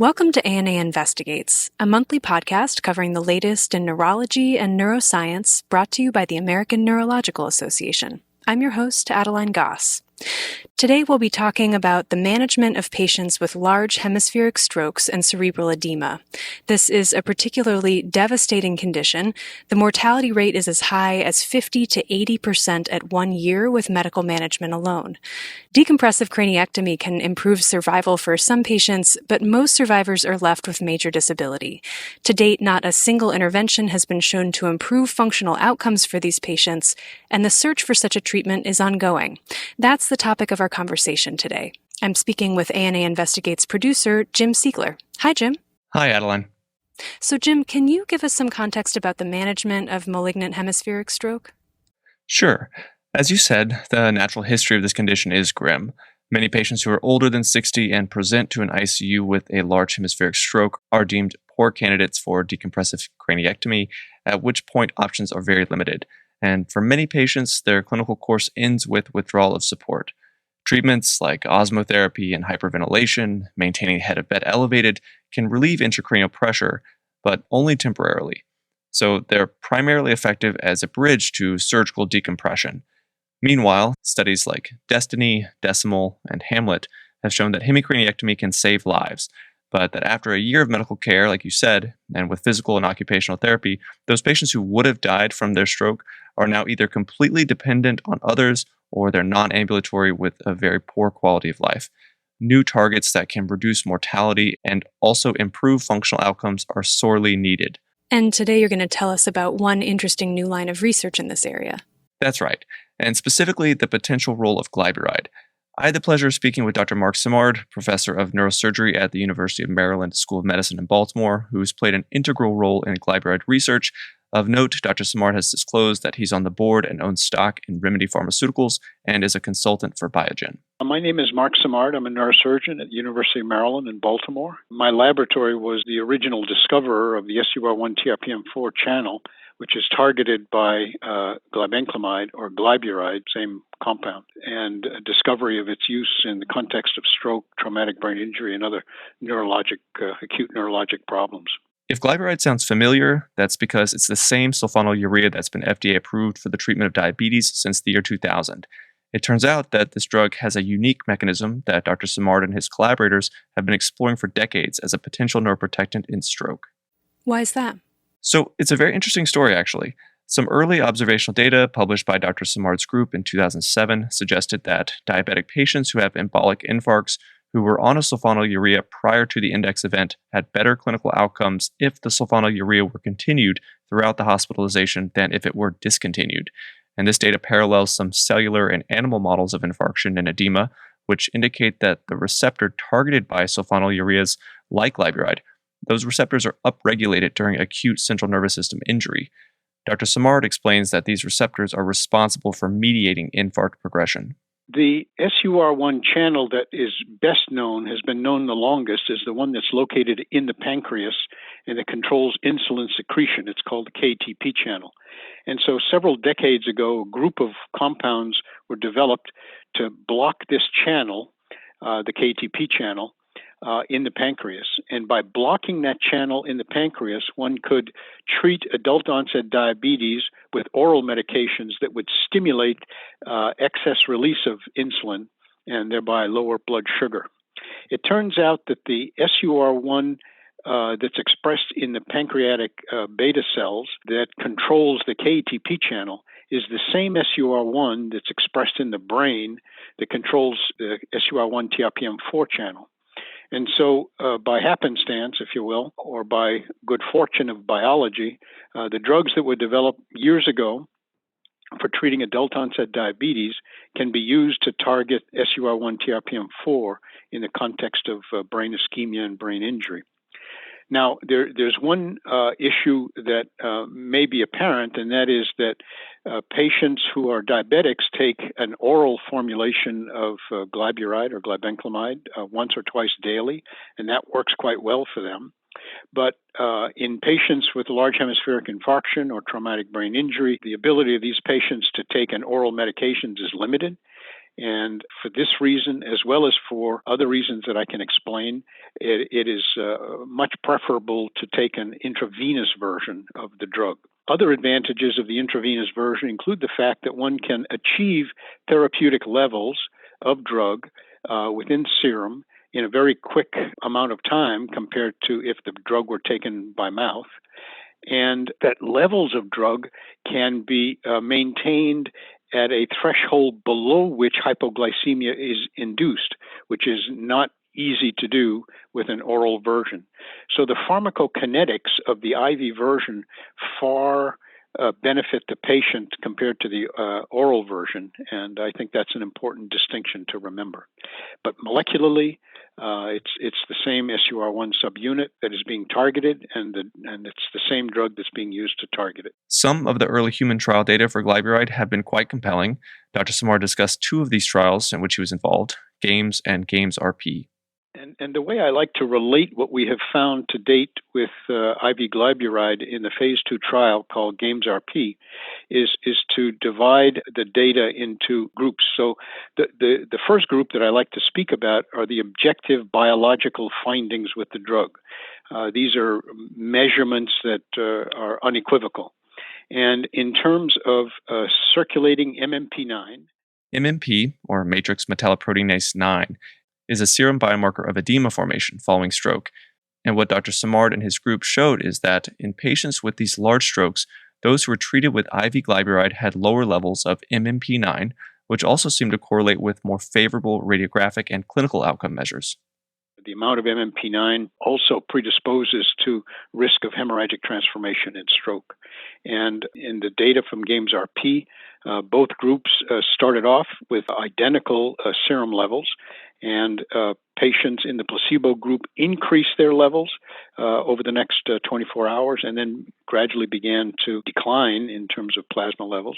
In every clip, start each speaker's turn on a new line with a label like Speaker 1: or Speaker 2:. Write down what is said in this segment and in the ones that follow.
Speaker 1: Welcome to ANA Investigates, a monthly podcast covering the latest in neurology and neuroscience brought to you by the American Neurological Association. I'm your host, Adeline Goss. Today we'll be talking about the management of patients with large hemispheric strokes and cerebral edema. This is a particularly devastating condition. The mortality rate is as high as 50 to 80% at 1 year with medical management alone. Decompressive craniectomy can improve survival for some patients, but most survivors are left with major disability. To date, not a single intervention has been shown to improve functional outcomes for these patients, and the search for such a treatment is ongoing. That's the topic of our conversation today. I'm speaking with ANA Investigates producer Jim Siegler. Hi, Jim.
Speaker 2: Hi, Adeline.
Speaker 1: So, Jim, can you give us some context about the management of malignant hemispheric stroke?
Speaker 2: Sure. As you said, the natural history of this condition is grim. Many patients who are older than 60 and present to an ICU with a large hemispheric stroke are deemed poor candidates for decompressive craniectomy, at which point options are very limited. And for many patients, their clinical course ends with withdrawal of support. Treatments like osmotherapy and hyperventilation, maintaining head of bed elevated, can relieve intracranial pressure, but only temporarily. So they're primarily effective as a bridge to surgical decompression. Meanwhile, studies like Destiny, Decimal, and Hamlet have shown that hemicraniectomy can save lives, but that after a year of medical care, like you said, and with physical and occupational therapy, those patients who would have died from their stroke are now either completely dependent on others or they're non-ambulatory with a very poor quality of life. New targets that can reduce mortality and also improve functional outcomes are sorely needed.
Speaker 1: And today you're going to tell us about one interesting new line of research in this area.
Speaker 2: That's right, and specifically the potential role of Glyburide. I had the pleasure of speaking with Dr. Marc Simard, professor of neurosurgery at the University of Maryland School of Medicine in Baltimore, who's played an integral role in Glyburide research. Of note, Dr. Simard has disclosed that he's on the board and owns stock in Remedy Pharmaceuticals and is a consultant for Biogen.
Speaker 3: My name is Marc Simard. I'm a neurosurgeon at the University of Maryland in Baltimore. My laboratory was the original discoverer of the SUR1-TRPM4 channel, which is targeted by glibenclamide or Glyburide, same compound, and a discovery of its use in the context of stroke, traumatic brain injury, and other acute neurologic problems.
Speaker 2: If Glyburide sounds familiar, that's because it's the same sulfonylurea that's been FDA approved for the treatment of diabetes since the year 2000. It turns out that this drug has a unique mechanism that Dr. Simard and his collaborators have been exploring for decades as a potential neuroprotectant in stroke.
Speaker 1: Why is that?
Speaker 2: So it's a very interesting story, actually. Some early observational data published by Dr. Simard's group in 2007 suggested that diabetic patients who have embolic infarcts who were on a sulfonylurea prior to the index event had better clinical outcomes if the sulfonylurea were continued throughout the hospitalization than if it were discontinued. And this data parallels some cellular and animal models of infarction and edema, which indicate that the receptor targeted by sulfonylureas, like Glyburide, those receptors are upregulated during acute central nervous system injury. Dr. Simard explains that these receptors are responsible for mediating infarct progression.
Speaker 3: The SUR1 channel that is best known, has been known the longest, is the one that's located in the pancreas and it controls insulin secretion. It's called the KTP channel. And so several decades ago, a group of compounds were developed to block this channel, the KTP channel, in the pancreas. And by blocking that channel in the pancreas, one could treat adult onset diabetes with oral medications that would stimulate excess release of insulin and thereby lower blood sugar. It turns out that the SUR1 that's expressed in the pancreatic beta cells that controls the KTP channel is the same SUR1 that's expressed in the brain that controls the SUR1-TRPM4 channel. And so by happenstance, if you will, or by good fortune of biology, the drugs that were developed years ago for treating adult onset diabetes can be used to target SUR1-TRPM4 in the context of brain ischemia and brain injury. Now, there's one issue that may be apparent, and that is that patients who are diabetics take an oral formulation of Glyburide or glibenclamide once or twice daily, and that works quite well for them. But in patients with large hemispheric infarction or traumatic brain injury, the ability of these patients to take an oral medications is limited. And for this reason, as well as for other reasons that I can explain, it is much preferable to take an intravenous version of the drug. Other advantages of the intravenous version include the fact that one can achieve therapeutic levels of drug within serum in a very quick amount of time compared to if the drug were taken by mouth, and that levels of drug can be maintained at a threshold below which hypoglycemia is induced, which is not easy to do with an oral version. So the pharmacokinetics of the IV version far benefit the patient compared to the oral version, and I think that's an important distinction to remember. But molecularly, it's the same SUR1 subunit that is being targeted, and it's the same drug that's being used to target it.
Speaker 2: Some of the early human trial data for Glyburide have been quite compelling. Dr. Simard discussed two of these trials in which he was involved, GAMES and GAMES-RP.
Speaker 3: And the way I like to relate what we have found to date with IV Glyburide in the phase 2 trial called GAMES-RP is to divide the data into groups. So the first group that I like to speak about are the objective biological findings with the drug. These are measurements that are unequivocal. And in terms of circulating MMP9,
Speaker 2: MMP, or matrix metalloproteinase 9, is a serum biomarker of edema formation following stroke. And what Dr. Simard and his group showed is that in patients with these large strokes, those who were treated with IV Glyburide had lower levels of MMP9, which also seemed to correlate with more favorable radiographic and clinical outcome measures.
Speaker 3: The amount of MMP9 also predisposes to risk of hemorrhagic transformation in stroke. And in the data from GAMES-RP, both groups started off with identical serum levels, and patients in the placebo group increased their levels over the next 24 hours and then gradually began to decline in terms of plasma levels.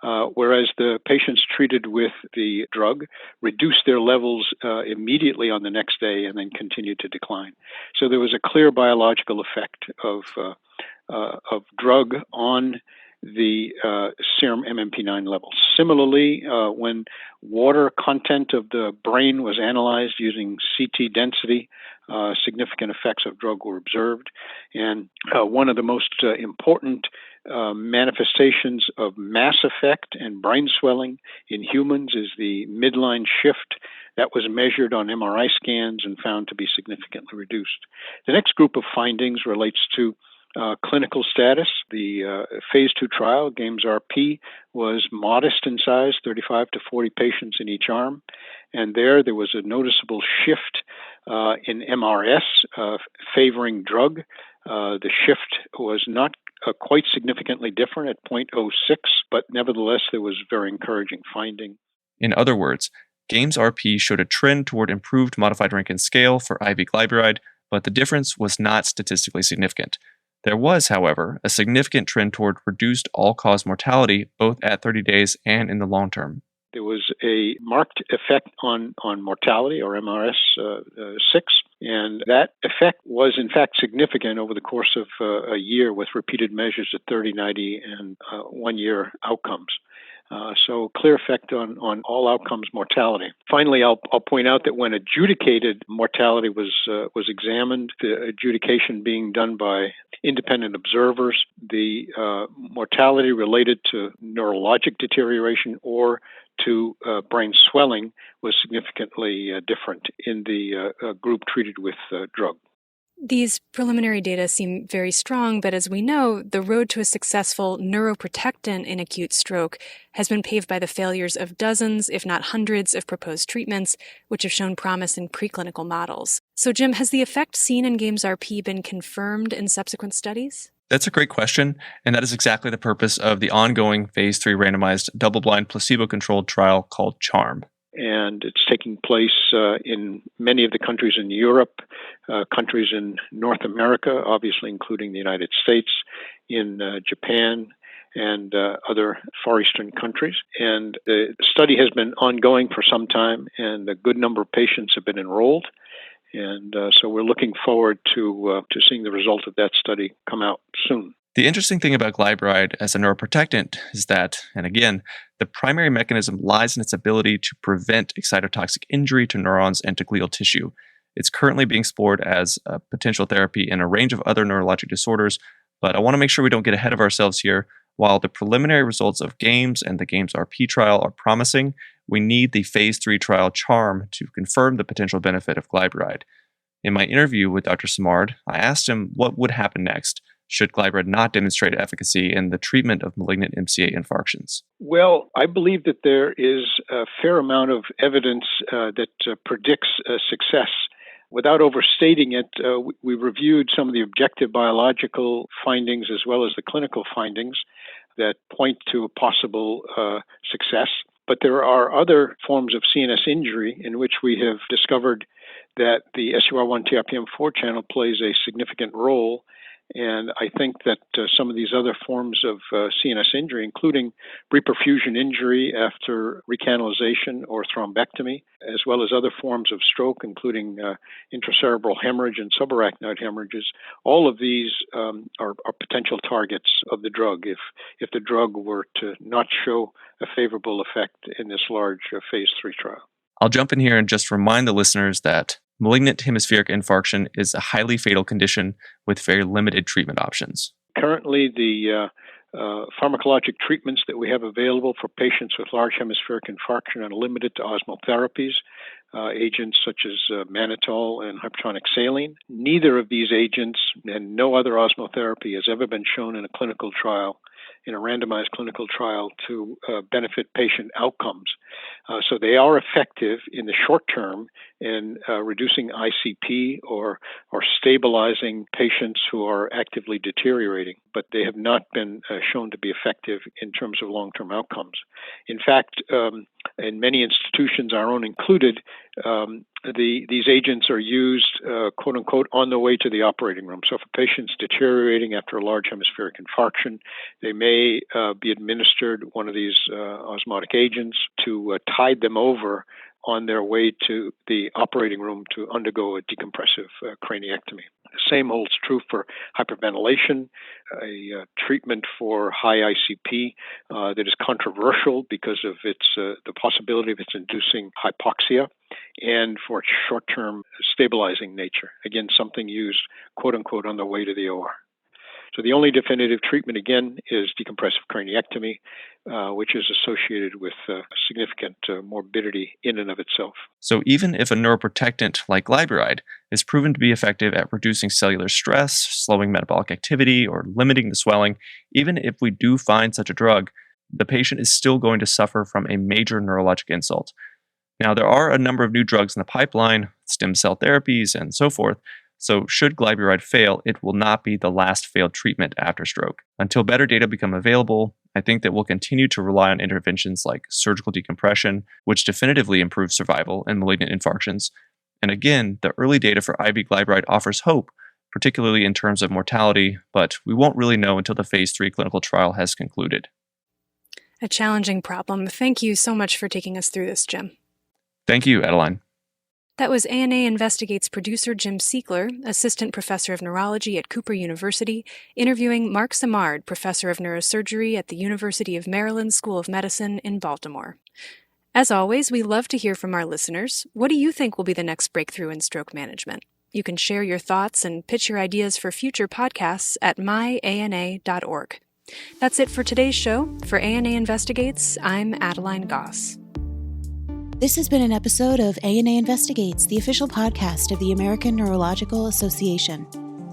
Speaker 3: Whereas the patients treated with the drug reduced their levels immediately on the next day and then continued to decline. So there was a clear biological effect of drug on the serum MMP9 levels. Similarly, when water content of the brain was analyzed using CT density, significant effects of drug were observed. And one of the most important manifestations of mass effect and brain swelling in humans is the midline shift that was measured on MRI scans and found to be significantly reduced. The next group of findings relates to clinical status. The phase 2 trial, GAMES-RP, was modest in size, 35 to 40 patients in each arm. And there was a noticeable shift in MRS favoring drug. The shift was not quite significantly different at 0.06, but nevertheless, there was very encouraging finding.
Speaker 2: In other words, GAMES-RP showed a trend toward improved modified Rankin scale for IV Glyburide, but the difference was not statistically significant. There was, however, a significant trend toward reduced all-cause mortality both at 30 days and in the long term.
Speaker 3: There was a marked effect on mortality, or MRS-6, and that effect was in fact significant over the course of a year with repeated measures at 30, 90, and 1-year outcomes. So clear effect on all outcomes mortality. Finally, I'll point out that when adjudicated mortality was examined, the adjudication being done by independent observers, the mortality related to neurologic deterioration or to brain swelling was significantly different in the group treated with drug.
Speaker 1: These preliminary data seem very strong, but as we know, the road to a successful neuroprotectant in acute stroke has been paved by the failures of dozens, if not hundreds, of proposed treatments, which have shown promise in preclinical models. So, Jim, has the effect seen in GAMES-RP been confirmed in subsequent studies?
Speaker 2: That's a great question, and that is exactly the purpose of the ongoing Phase 3 randomized double-blind placebo-controlled trial called CHARM.
Speaker 3: And it's taking place in many of the countries in Europe, countries in North America, obviously including the United States, in Japan, and other Far Eastern countries. And the study has been ongoing for some time, and a good number of patients have been enrolled. And so we're looking forward to seeing the result of that study come out soon.
Speaker 2: The interesting thing about glyburide as a neuroprotectant is that, and again, the primary mechanism lies in its ability to prevent excitotoxic injury to neurons and to glial tissue. It's currently being explored as a potential therapy in a range of other neurologic disorders, but I want to make sure we don't get ahead of ourselves here. While the preliminary results of GAMES and the GAMES RP trial are promising, we need the phase 3 trial CHARM to confirm the potential benefit of glyburide. In my interview with Dr. Simard, I asked him what would happen next should glyburide not demonstrate efficacy in the treatment of malignant MCA infarctions.
Speaker 3: Well, I believe that there is a fair amount of evidence that predicts success. Without overstating it, we reviewed some of the objective biological findings as well as the clinical findings that point to a possible success. But there are other forms of CNS injury in which we have discovered that the SUR1-TRPM4 channel plays a significant role. And I think that some of these other forms of CNS injury, including reperfusion injury after recanalization or thrombectomy, as well as other forms of stroke, including intracerebral hemorrhage and subarachnoid hemorrhages, all of these are potential targets of the drug if the drug were to not show a favorable effect in this large phase 3 trial.
Speaker 2: I'll jump in here and just remind the listeners that malignant hemispheric infarction is a highly fatal condition with very limited treatment options.
Speaker 3: Currently, the pharmacologic treatments that we have available for patients with large hemispheric infarction are limited to osmotherapies, agents such as mannitol and hypertonic saline. Neither of these agents and no other osmotherapy has ever been shown in a clinical trial, in a randomized clinical trial, to benefit patient outcomes. So they are effective in the short term in reducing ICP or stabilizing patients who are actively deteriorating, but they have not been shown to be effective in terms of long-term outcomes. In fact, in many institutions, our own included, these agents are used, quote unquote, on the way to the operating room. So if a patient's deteriorating after a large hemispheric infarction, they may be administered one of these osmotic agents to tide them over on their way to the operating room to undergo a decompressive craniectomy. The same holds true for hyperventilation, a treatment for high ICP that is controversial because of the possibility of its inducing hypoxia, and for its short-term stabilizing nature. Again, something used, quote-unquote, on the way to the OR. So the only definitive treatment, again, is decompressive craniectomy, which is associated with significant morbidity in and of itself.
Speaker 2: So even if a neuroprotectant like glyburide is proven to be effective at reducing cellular stress, slowing metabolic activity, or limiting the swelling, even if we do find such a drug, the patient is still going to suffer from a major neurologic insult. Now, there are a number of new drugs in the pipeline, stem cell therapies, and so forth. So should glyburide fail, it will not be the last failed treatment after stroke. Until better data become available, I think that we'll continue to rely on interventions like surgical decompression, which definitively improves survival in malignant infarctions. And again, the early data for IV glyburide offers hope, particularly in terms of mortality, but we won't really know until the phase 3 clinical trial has concluded.
Speaker 1: A challenging problem. Thank you so much for taking us through this, Jim.
Speaker 2: Thank you, Adeline.
Speaker 1: That was ANA Investigates producer Jim Siegler, Assistant Professor of Neurology at Cooper University, interviewing Marc Simard, Professor of Neurosurgery at the University of Maryland School of Medicine in Baltimore. As always, we love to hear from our listeners. What do you think will be the next breakthrough in stroke management? You can share your thoughts and pitch your ideas for future podcasts at myana.org. That's it for today's show. For ANA Investigates, I'm Adeline Goss.
Speaker 4: This has been an episode of ANA Investigates, the official podcast of the American Neurological Association.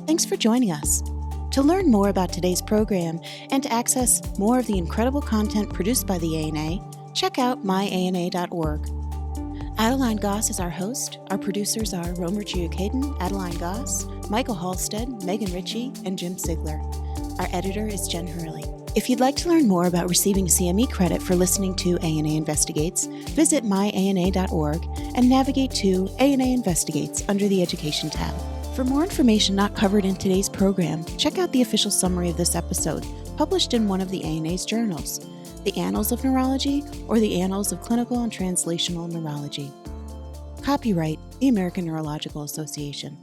Speaker 4: Thanks for joining us. To learn more about today's program and to access more of the incredible content produced by the ANA, check out myana.org. Adeline Goss is our host. Our producers are Romer Giucaden, Adeline Goss, Michael Halstead, Megan Ritchie, and Jim Siegler. Our editor is Jen Hurley. If you'd like to learn more about receiving CME credit for listening to ANA Investigates, visit myana.org and navigate to ANA Investigates under the Education tab. For more information not covered in today's program, check out the official summary of this episode, published in one of the ANA's journals, the Annals of Neurology or the Annals of Clinical and Translational Neurology. Copyright, the American Neurological Association.